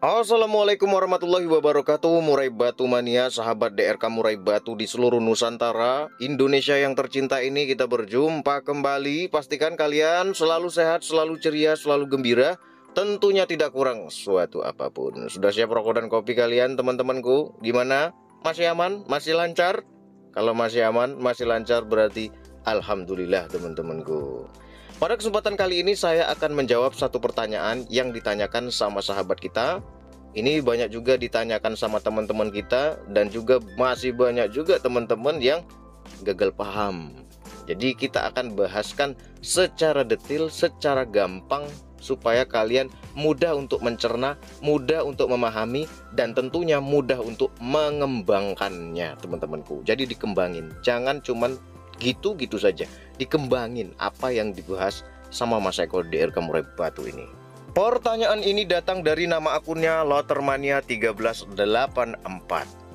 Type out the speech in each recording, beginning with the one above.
Assalamualaikum warahmatullahi wabarakatuh. Murai Batu Mania, sahabat DRK Murai Batu di seluruh Nusantara, Indonesia yang tercinta ini, kita berjumpa kembali. Pastikan kalian selalu sehat, selalu ceria, selalu gembira. Tentunya tidak kurang suatu apapun. Sudah siap rokok dan kopi kalian, teman-temanku? Gimana? Masih aman? Masih lancar? Kalau masih aman, masih lancar, berarti alhamdulillah, teman-temanku. Pada kesempatan kali ini saya akan menjawab satu pertanyaan yang ditanyakan sama sahabat kita. Ini banyak juga ditanyakan sama teman-teman kita, dan juga masih banyak juga teman-teman yang gagal paham. Jadi kita akan bahaskan secara detail, secara gampang, supaya kalian mudah untuk mencerna, mudah untuk memahami, dan tentunya mudah untuk mengembangkannya, teman-temanku. Jadi dikembangin, jangan cuman gitu-gitu saja, dikembangin apa yang dibahas sama Mas Eko DRK Murai Batu ini. Pertanyaan ini datang dari nama akunnya Lotermania1384.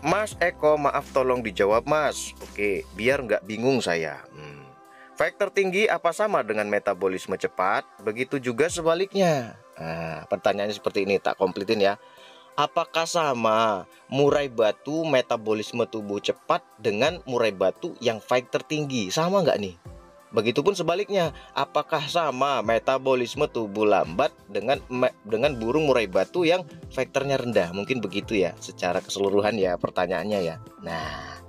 Mas Eko, maaf tolong dijawab Mas. Oke, biar nggak bingung saya. Faktor tinggi apa sama dengan metabolisme cepat? Begitu juga sebaliknya. Nah, pertanyaannya seperti ini, tak komplitin ya. Apakah sama murai batu metabolisme tubuh cepat dengan murai batu yang faktor tinggi? Sama nggak nih? Begitupun sebaliknya, apakah sama metabolisme tubuh lambat dengan burung murai batu yang faktornya rendah? Mungkin begitu ya, secara keseluruhan ya pertanyaannya ya. Nah,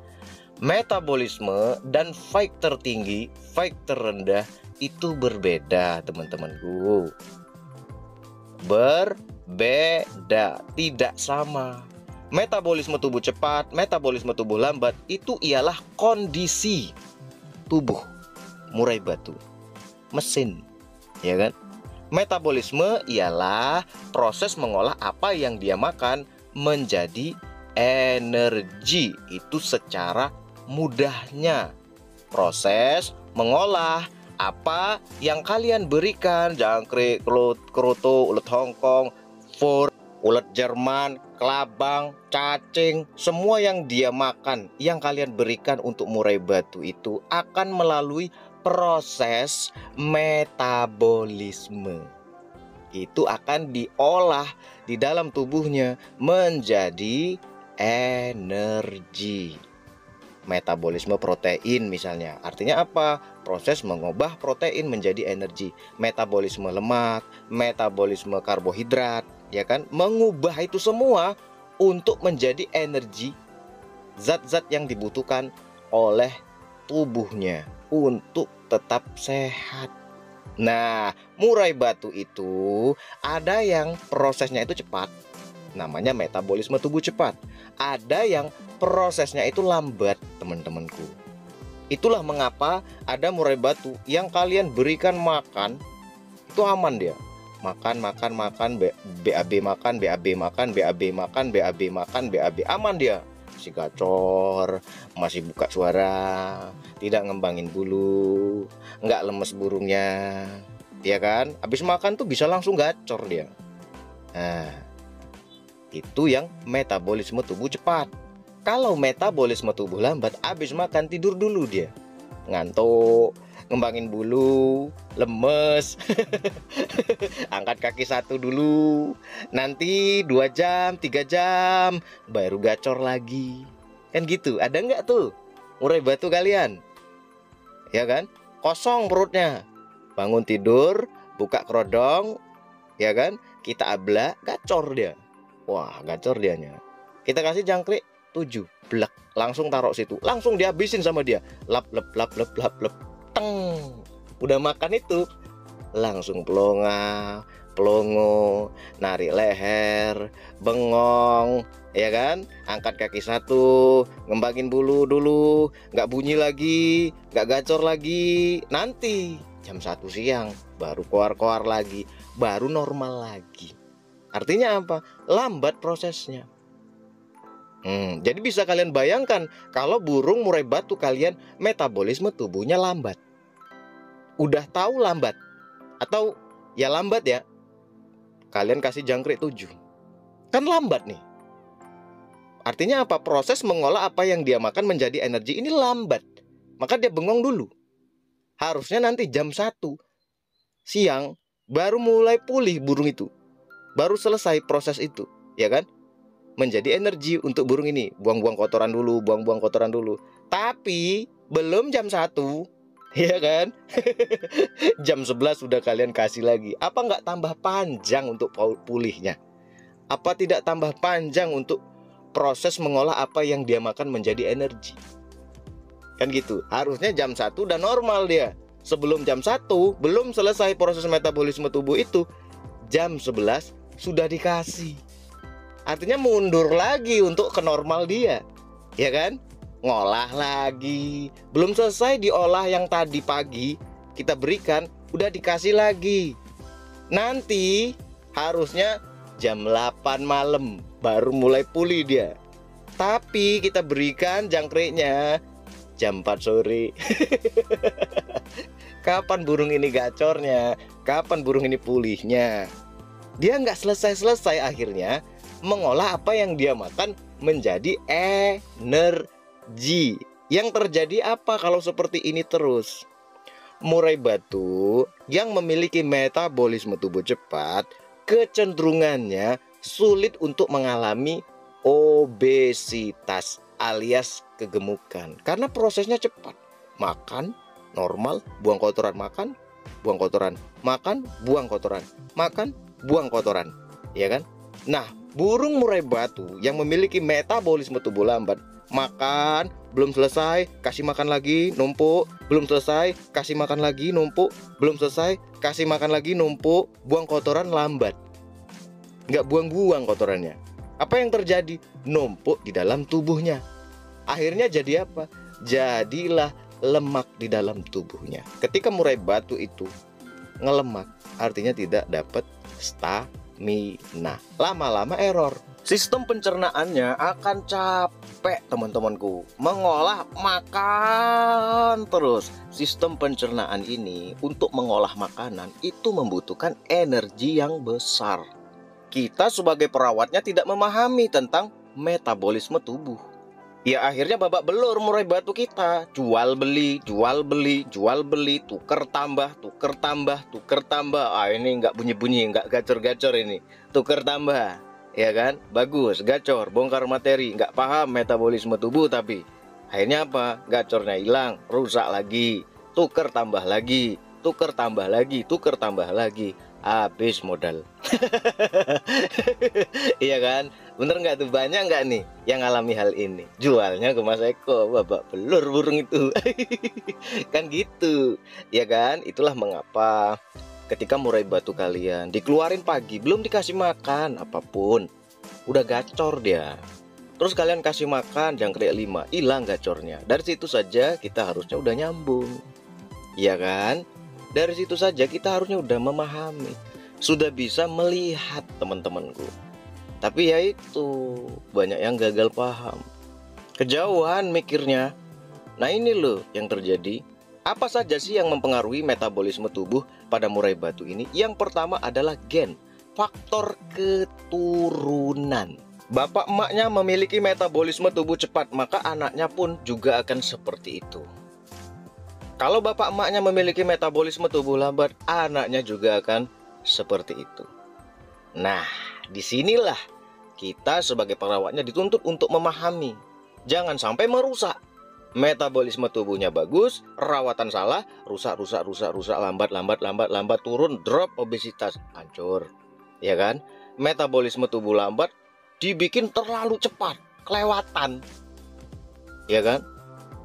metabolisme dan faktor tinggi, faktor rendah itu berbeda, teman-temanku. Berbeda, tidak sama. Metabolisme tubuh cepat, metabolisme tubuh lambat itu ialah kondisi tubuh murai batu, mesin, ya kan? Metabolisme ialah proses mengolah apa yang dia makan menjadi energi. Itu secara mudahnya proses mengolah apa yang kalian berikan, jangkrik, kroto, ulet Hongkong, fur, ulet Jerman, kelabang, cacing, semua yang dia makan, yang kalian berikan untuk murai batu itu akan melalui proses metabolisme. Itu akan diolah di dalam tubuhnya menjadi energi. Metabolisme protein misalnya, artinya apa? Proses mengubah protein menjadi energi. Metabolisme lemak, metabolisme karbohidrat, ya kan? Mengubah itu semua untuk menjadi energi, zat-zat yang dibutuhkan oleh tubuhnya untuk tetap sehat. Nah, murai batu itu ada yang prosesnya itu cepat, namanya metabolisme tubuh cepat. Ada yang prosesnya itu lambat, teman-temanku. Itulah mengapa ada murai batu yang kalian berikan makan itu aman dia. Makan, BAB makan, BAB makan, BAB makan, BAB makan, BAB, aman dia. Masih gacor, masih buka suara, tidak ngembangin bulu, nggak lemes burungnya, ya kan? Habis makan tuh bisa langsung gacor dia. Nah, itu yang metabolisme tubuh cepat. Kalau metabolisme tubuh lambat, habis makan tidur dulu dia, ngantuk, ngembangin bulu, lemes. Angkat kaki satu dulu, nanti 2 jam, 3 jam baru gacor lagi. Kan gitu, ada nggak tuh murai batu kalian? Ya kan, kosong perutnya, bangun tidur, buka kerodong, ya kan, kita abla, gacor dia. Wah, gacor dianya. Kita kasih jangkrik 7, blek, langsung taruh situ, langsung dihabisin sama dia. Lap lep lap lep lap lep, teng. Udah makan itu langsung pelongo, narik leher, bengong, ya kan? Angkat kaki satu, ngembangin bulu dulu, nggak bunyi lagi, nggak gacor lagi. Nanti jam 1 siang baru koar-koar lagi, baru normal lagi. Artinya apa? Lambat prosesnya. Jadi bisa kalian bayangkan kalau burung murai batu kalian metabolisme tubuhnya lambat. Udah tahu lambat, atau ya lambat ya, kalian kasih jangkrik 7, kan lambat nih. Artinya apa? Proses mengolah apa yang dia makan menjadi energi ini lambat. Maka dia bengong dulu. Harusnya nanti jam 1 siang baru mulai pulih burung itu, baru selesai proses itu, ya kan? Menjadi energi untuk burung ini. Buang-buang kotoran dulu, buang-buang kotoran dulu. Tapi belum jam 1, ya kan? Jam 11 sudah kalian kasih lagi. Apa nggak tambah panjang untuk pulihnya? Apa tidak tambah panjang untuk proses mengolah apa yang dia makan menjadi energi? Kan gitu. Harusnya jam 1 udah normal dia. Sebelum jam 1 belum selesai proses metabolisme tubuh itu, jam 11 sudah dikasih. Artinya mundur lagi untuk ke normal dia, ya kan? Ngolah lagi. Belum selesai diolah yang tadi pagi kita berikan, udah dikasih lagi. Nanti harusnya jam 8 malam baru mulai pulih dia. Tapi kita berikan jangkriknya jam 4 sore. Kapan burung ini gacornya? Kapan burung ini pulihnya? Dia nggak selesai-selesai akhirnya mengolah apa yang dia makan menjadi energi. Yang terjadi apa kalau seperti ini terus? Murai batu yang memiliki metabolisme tubuh cepat, kecenderungannya sulit untuk mengalami obesitas alias kegemukan. Karena prosesnya cepat. Makan, normal, buang kotoran, makan, buang kotoran, makan, buang kotoran, makan, buang kotoran. Ya kan? Nah, burung murai batu yang memiliki metabolisme tubuh lambat, makan, belum selesai, kasih makan lagi, numpuk, belum selesai, kasih makan lagi, numpuk, belum selesai, kasih makan lagi, numpuk, buang kotoran lambat. Nggak buang-buang kotorannya. Apa yang terjadi? Numpuk di dalam tubuhnya. Akhirnya jadi apa? Jadilah lemak di dalam tubuhnya. Ketika murai batu itu ngelemak, artinya tidak dapat stamina. Lama-lama error. Sistem pencernaannya akan capek, teman-temanku. Mengolah makan terus. Sistem pencernaan ini untuk mengolah makanan itu membutuhkan energi yang besar. Kita sebagai perawatnya tidak memahami tentang metabolisme tubuh. Ya akhirnya babak belur murai batu kita. Jual beli, jual beli, jual beli, tuker tambah, tuker tambah, tuker tambah. Ini nggak bunyi-bunyi, nggak gacor-gacor ini. Tuker tambah, ya kan? Bagus, gacor, bongkar materi, nggak paham metabolisme tubuh tapi. Akhirnya apa? Gacornya hilang, rusak lagi. Tuker tambah lagi, tuker tambah lagi, tuker tambah lagi. Habis modal. Iya kan? Bener nggak tuh? Banyak nggak nih yang alami hal ini? Jualnya ke Mas Eko, babak belur burung itu. Kan gitu, ya kan? Itulah mengapa ketika murai batu kalian dikeluarin pagi, belum dikasih makan apapun, udah gacor dia. Terus kalian kasih makan jangkrik 5, hilang gacornya. Dari situ saja kita harusnya udah nyambung, ya kan? Dari situ saja kita harusnya udah memahami, sudah bisa melihat teman-temanku. Tapi ya itu, banyak yang gagal paham, kejauhan mikirnya. Nah ini loh yang terjadi. Apa saja sih yang mempengaruhi metabolisme tubuh pada murai batu ini? Yang pertama adalah gen, faktor keturunan. Bapak emaknya memiliki metabolisme tubuh cepat, maka anaknya pun juga akan seperti itu. Kalau bapak emaknya memiliki metabolisme tubuh lambat, anaknya juga akan seperti itu. Nah, disinilah kita sebagai perawatnya dituntut untuk memahami. Jangan sampai merusak. Metabolisme tubuhnya bagus, rawatan salah, rusak, lambat, turun, drop, obesitas, hancur. Ya kan? Metabolisme tubuh lambat dibikin terlalu cepat, kelewatan. Ya kan?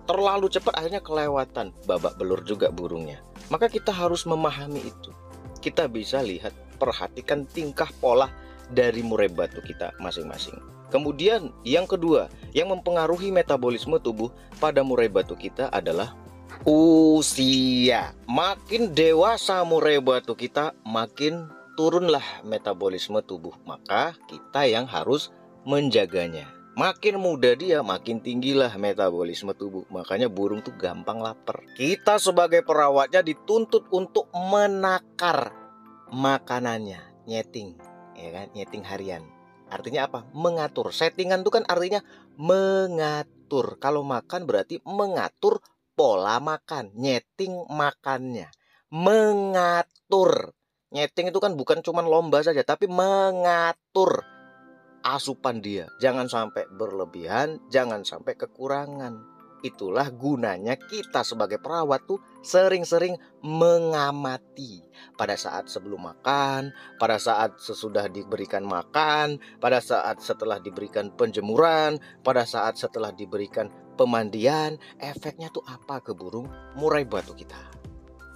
Terlalu cepat akhirnya kelewatan, babak belur juga burungnya. Maka kita harus memahami itu. Kita bisa lihat, perhatikan tingkah pola dari murai batu kita masing-masing. Kemudian yang kedua yang mempengaruhi metabolisme tubuh pada murai batu kita adalah usia. Makin dewasa murai batu kita, makin turunlah metabolisme tubuh. Maka kita yang harus menjaganya. Makin muda dia, makin tinggilah metabolisme tubuh. Makanya burung tuh gampang lapar. Kita sebagai perawatnya dituntut untuk menakar makanannya, nyeting, ya kan? Nyeting harian. Artinya apa? Mengatur. Settingan itu kan artinya mengatur. Kalau makan berarti mengatur pola makan, nyeting makannya, mengatur. Nyeting itu kan bukan cuma lomba saja, tapi mengatur asupan dia. Jangan sampai berlebihan, jangan sampai kekurangan. Itulah gunanya kita sebagai perawat tuh sering-sering mengamati pada saat sebelum makan, pada saat sesudah diberikan makan, pada saat setelah diberikan penjemuran, pada saat setelah diberikan pemandian. Efeknya tuh apa ke burung murai batu kita?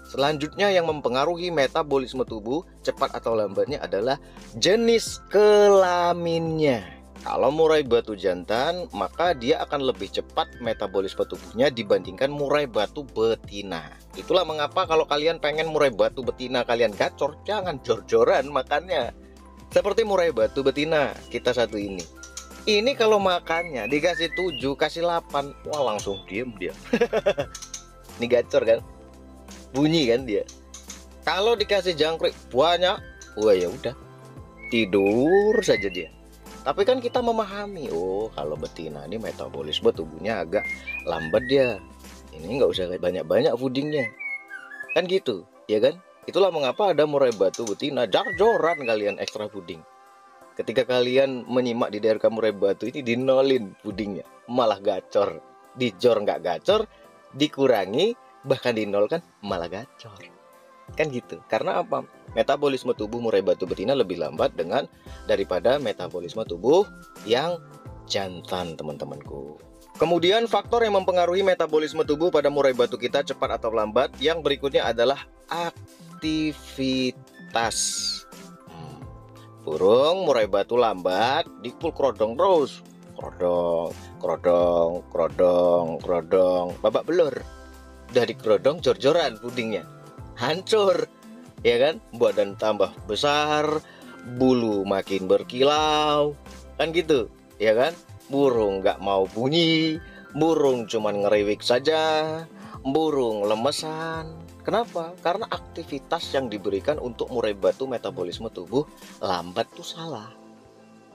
Selanjutnya yang mempengaruhi metabolisme tubuh cepat atau lambatnya adalah jenis kelaminnya. Kalau murai batu jantan, maka dia akan lebih cepat metabolisme tubuhnya dibandingkan murai batu betina. Itulah mengapa kalau kalian pengen murai batu betina kalian gacor, jangan jor-joran makannya. Seperti murai batu betina kita satu ini. Ini kalau makannya dikasih 7, kasih 8, wah langsung diem dia. Ini gacor kan? Bunyi kan dia. Kalau dikasih jangkrik banyak, wah ya udah, tidur saja dia. Tapi kan kita memahami, oh kalau betina ini metabolisme tubuhnya agak lambat dia. Ini nggak usah banyak-banyak foodingnya. Kan gitu, ya kan? Itulah mengapa ada murai batu betina, jor-joran kalian ekstra fooding. Ketika kalian menyimak di DRK murai batu ini dinolin foodingnya, malah gacor. Dijor nggak gacor, dikurangi, bahkan dinolkan malah gacor. Kan gitu, karena apa? Metabolisme tubuh murai batu betina lebih lambat daripada metabolisme tubuh yang jantan, teman-temanku. Kemudian faktor yang mempengaruhi metabolisme tubuh pada murai batu kita cepat atau lambat yang berikutnya adalah aktivitas. Burung murai batu lambat dipul kerodong terus, kerodong, babak belur. Udah dikerodong jor-joran pudingnya, hancur. Ya kan, badan tambah besar, bulu makin berkilau, kan gitu, ya kan? Burung nggak mau bunyi, burung cuman ngeriwik saja, burung lemesan. Kenapa? Karena aktivitas yang diberikan untuk murai batu metabolisme tubuh lambat tuh salah.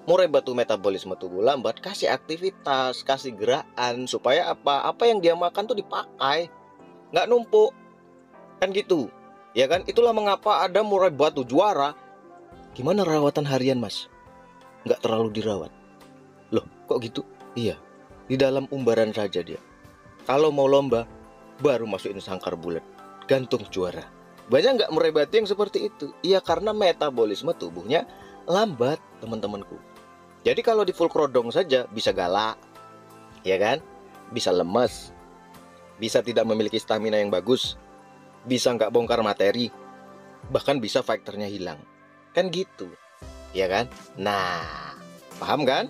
Murai batu metabolisme tubuh lambat kasih aktivitas, kasih gerakan supaya apa? Apa yang dia makan tuh dipakai, nggak numpuk, kan gitu. Ya kan, itulah mengapa ada murai batu juara. Gimana rawatan harian mas? Nggak terlalu dirawat. Loh kok gitu? Iya, di dalam umbaran saja dia. Kalau mau lomba, baru masukin sangkar bulat, gantung juara. Banyak nggak murai batu yang seperti itu? Iya, karena metabolisme tubuhnya lambat, teman-temanku. Jadi kalau di full kerodong saja bisa galak, ya kan? Bisa lemes, bisa tidak memiliki stamina yang bagus, bisa nggak bongkar materi, bahkan bisa fighternya hilang. Kan gitu, ya kan? Nah, paham kan?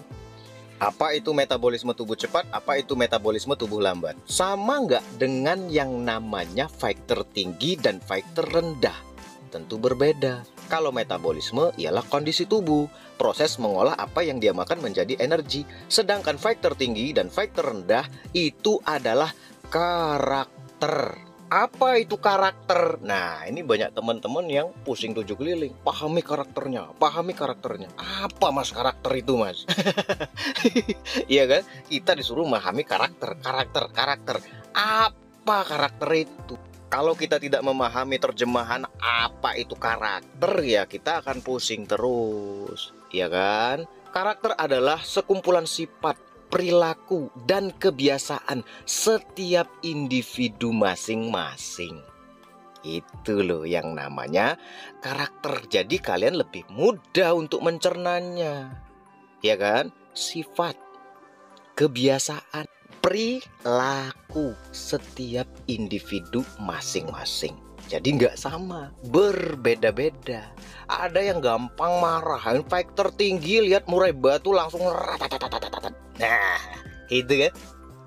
Apa itu metabolisme tubuh cepat, apa itu metabolisme tubuh lambat? Sama nggak dengan yang namanya fighter tinggi dan fighter rendah? Tentu berbeda. Kalau metabolisme ialah kondisi tubuh, proses mengolah apa yang dia makan menjadi energi. Sedangkan fighter tinggi dan fighter rendah itu adalah karakter. Apa itu karakter? Nah, ini banyak teman-teman yang pusing 7 keliling. Pahami karakternya, pahami karakternya. Apa mas karakter itu mas? Iya kan? Kita disuruh memahami karakter. Apa karakter itu? Kalau kita tidak memahami terjemahan apa itu karakter, ya kita akan pusing terus. Iya kan? Karakter adalah sekumpulan sifat, perilaku, dan kebiasaan setiap individu masing-masing. Itu loh yang namanya karakter. Jadi kalian lebih mudah untuk mencernanya, ya kan? Sifat, kebiasaan, perilaku setiap individu masing-masing. Jadi nggak sama, berbeda-beda. Ada yang gampang marah, fighter tinggi lihat murai batu langsung ratatatatatatat. Nah, itu kan.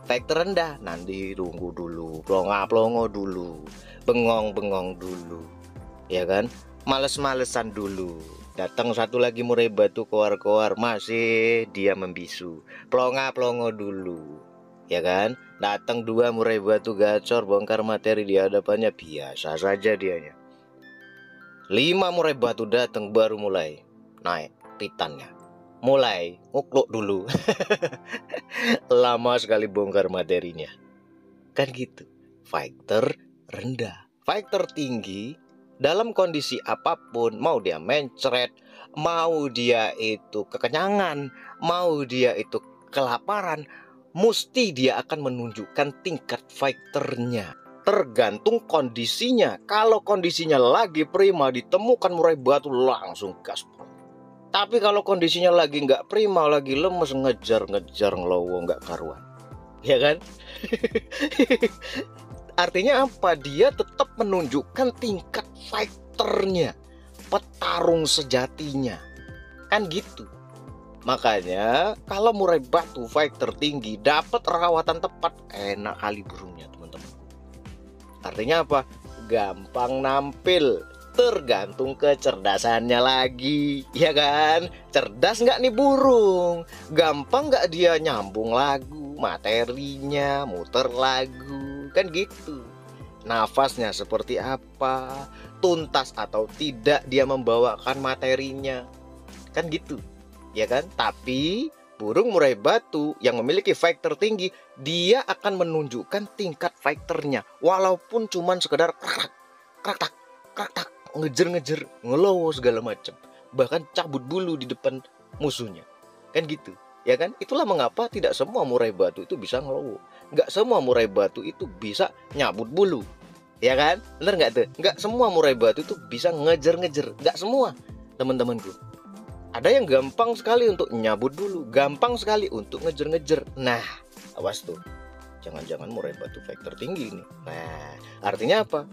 Fighter rendah, nanti tunggu dulu, plongo dulu, bengong dulu, ya kan? Males-malesan dulu. Datang satu lagi murai batu koar-koar, masih dia membisu, plongo dulu, ya kan? Datang 2 murai batu gacor, bongkar materi di hadapannya, biasa saja dianya. 5 murai batu datang baru mulai naik titannya, mulai ngukluk dulu. Lama sekali bongkar materinya. Kan gitu. Fighter rendah. Fighter tinggi dalam kondisi apapun, mau dia mencret, mau dia itu kekenyangan, mau dia itu kelaparan, mesti dia akan menunjukkan tingkat fighternya. Tergantung kondisinya. Kalau kondisinya lagi prima, ditemukan murai batu, langsung gas. Tapi kalau kondisinya lagi nggak prima, lagi lemes, ngejar-ngejar ngelowo nggak karuan, ya kan? Artinya apa? Dia tetap menunjukkan tingkat fighternya, petarung sejatinya, kan gitu. Makanya kalau murai batu fighter tinggi, dapat rawatan tepat, enak kali burungnya teman-teman. Artinya apa? Gampang nampil. Tergantung kecerdasannya lagi, ya kan? Cerdas nggak nih burung? Gampang nggak dia nyambung lagu, materinya, muter lagu, kan gitu. Nafasnya seperti apa? Tuntas atau tidak dia membawakan materinya, kan gitu, ya kan? Tapi burung murai batu yang memiliki fighter tinggi, dia akan menunjukkan tingkat fighternya, walaupun cuman sekedar krak tak, krak tak, ngejer-ngejer, ngelowo segala macam, bahkan cabut bulu di depan musuhnya, kan gitu, ya kan? Itulah mengapa tidak semua murai batu itu bisa ngelowo, nggak semua murai batu itu bisa nyabut bulu, ya kan? Bener nggak tuh? Nggak semua murai batu itu bisa ngejer-ngejer, nggak semua, teman-temanku. Ada yang gampang sekali untuk nyabut dulu, gampang sekali untuk ngejer-ngejer. Nah, awas tuh, jangan-jangan murai batu fighter tinggi ini. Nah, artinya apa?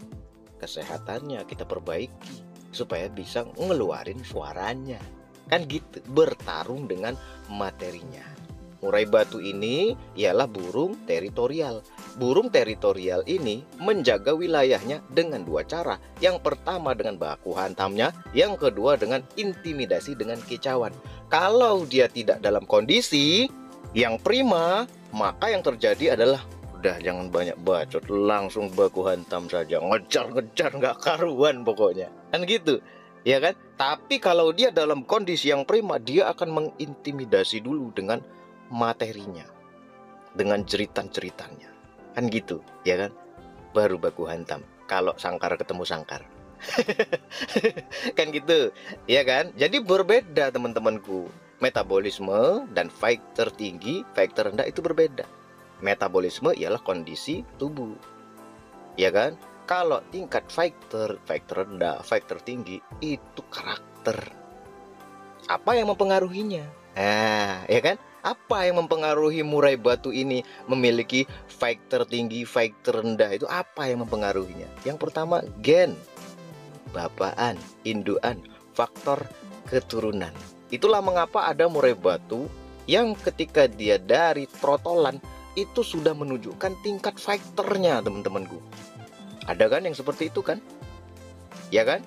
Kesehatannya kita perbaiki supaya bisa ngeluarin suaranya, kan gitu. Bertarung dengan materinya. Murai batu ini ialah burung teritorial. Burung teritorial ini menjaga wilayahnya dengan dua cara. Yang pertama dengan baku hantamnya, yang kedua dengan intimidasi dengan kicauan. Kalau dia tidak dalam kondisi yang prima, maka yang terjadi adalah udah jangan banyak bacot, langsung baku hantam saja, ngejar-ngejar nggak karuan pokoknya, kan gitu, ya kan? Tapi kalau dia dalam kondisi yang prima, dia akan mengintimidasi dulu dengan materinya, dengan jeritan-jeritannya, kan gitu, ya kan? Baru baku hantam kalau sangkar ketemu sangkar. Kan gitu, ya kan? Jadi berbeda teman-temanku. Metabolisme dan fighter tinggi, fighter rendah itu berbeda. Metabolisme ialah kondisi tubuh, ya kan? Kalau tingkat fighter rendah, fighter tinggi, itu karakter. Apa yang mempengaruhinya? Nah, ya kan? Apa yang mempengaruhi murai batu ini memiliki fighter tinggi, fighter rendah? Itu apa yang mempengaruhinya? Yang pertama, gen, bapaan, induan, faktor keturunan. Itulah mengapa ada murai batu yang ketika dia dari trotolan itu sudah menunjukkan tingkat fighternya, teman-temanku. Ada kan yang seperti itu kan? Ya kan?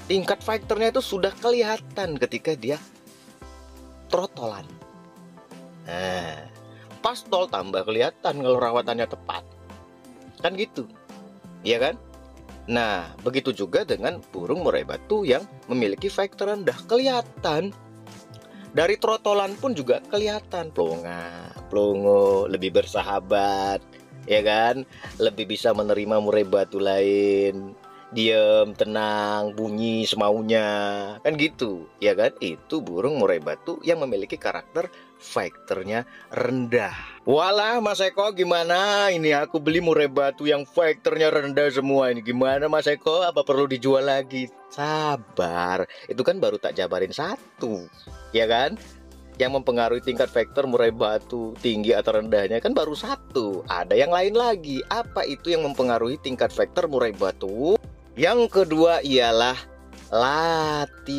Tingkat fighternya itu sudah kelihatan ketika dia trotolan. Nah, pas tol tambah kelihatan kalau rawatannya tepat, kan gitu, ya kan? Nah, begitu juga dengan burung murai batu yang memiliki fighter rendah, kelihatan. Dari trotolan pun juga kelihatan, plongo, lebih bersahabat, ya kan? Lebih bisa menerima murai batu lain, diem, tenang, bunyi semaunya, kan gitu, ya kan? Itu burung murai batu yang memiliki karakter fighternya rendah. Walah Mas Eko, gimana? Ini aku beli murai batu yang fighternya rendah semua ini. Gimana Mas Eko? Apa perlu dijual lagi? Sabar, itu kan baru tak jabarin satu, ya kan? Yang mempengaruhi tingkat fighter murai batu tinggi atau rendahnya kan baru satu. Ada yang lain lagi. Apa itu yang mempengaruhi tingkat fighter murai batu? Yang kedua ialah latihan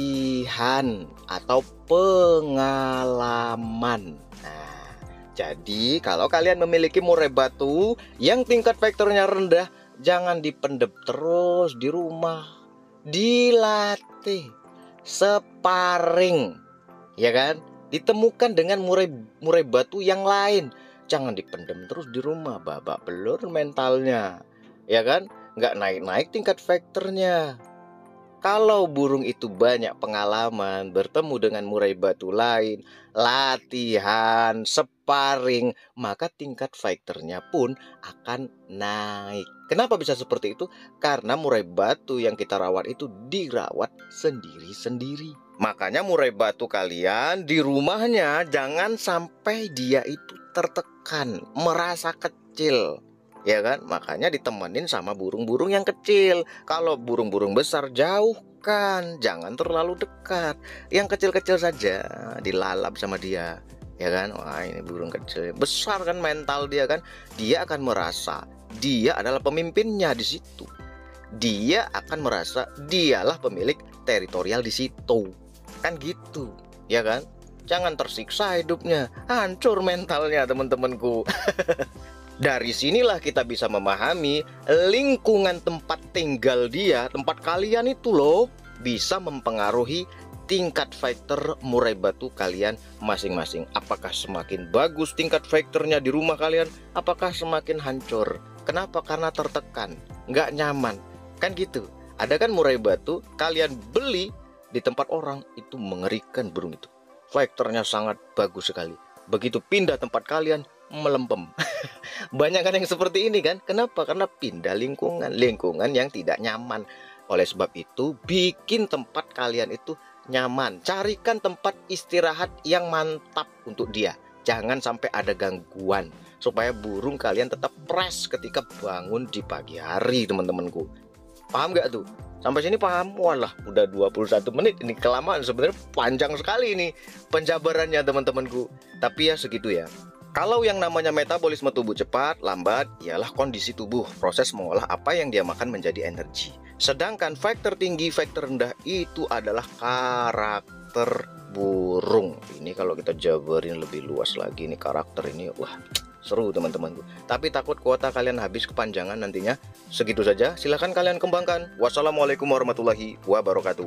atau pengalaman. Nah, jadi kalau kalian memiliki murai batu yang tingkat fighternya rendah, jangan dipendem terus di rumah. Dilatih, sparring, ya kan? Ditemukan dengan murai batu yang lain. Jangan dipendem terus di rumah, babak belur mentalnya, ya kan? Nggak naik-naik tingkat fighternya. Kalau burung itu banyak pengalaman bertemu dengan murai batu lain, latihan, sparring, maka tingkat fighternya pun akan naik. Kenapa bisa seperti itu? Karena murai batu yang kita rawat itu dirawat sendiri-sendiri. Makanya murai batu kalian di rumahnya jangan sampai dia itu tertekan, merasa kecil. Ya kan? Makanya ditemenin sama burung-burung yang kecil. Kalau burung-burung besar jauhkan, jangan terlalu dekat. Yang kecil-kecil saja dilalap sama dia. Ya kan? Wah, ini burung kecil. Besar kan mental dia kan? Dia akan merasa dia adalah pemimpinnya di situ. Dia akan merasa dialah pemilik teritorial di situ. Kan gitu. Ya kan? Jangan tersiksa hidupnya. Hancur mentalnya, teman-temanku. Dari sinilah kita bisa memahami lingkungan tempat tinggal dia, tempat kalian itu loh, bisa mempengaruhi tingkat fighter murai batu kalian masing-masing. Apakah semakin bagus tingkat fighternya di rumah kalian, apakah semakin hancur? Kenapa? Karena tertekan, nggak nyaman. Kan gitu. Ada kan murai batu, kalian beli di tempat orang, itu mengerikan burung itu. Fighternya sangat bagus sekali. Begitu pindah tempat kalian, melempem. Banyak kan yang seperti ini kan? Kenapa? Karena pindah lingkungan yang tidak nyaman. Oleh sebab itu, bikin tempat kalian itu nyaman. Carikan tempat istirahat yang mantap untuk dia. Jangan sampai ada gangguan, supaya burung kalian tetap fresh ketika bangun di pagi hari, teman-temanku. Paham gak tuh? Sampai sini paham? Walah, udah 21 menit. Ini kelamaan, sebenarnya panjang sekali ini penjabarannya, teman-temanku. Tapi ya segitu ya. Kalau yang namanya metabolisme tubuh cepat, lambat, ialah kondisi tubuh, proses mengolah apa yang dia makan menjadi energi. Sedangkan faktor tinggi, faktor rendah itu adalah karakter burung. Ini kalau kita jabarin lebih luas lagi nih karakter ini, wah seru teman-temanku. Tapi takut kuota kalian habis kepanjangan nantinya. Segitu saja, silahkan kalian kembangkan. Wassalamualaikum warahmatullahi wabarakatuh.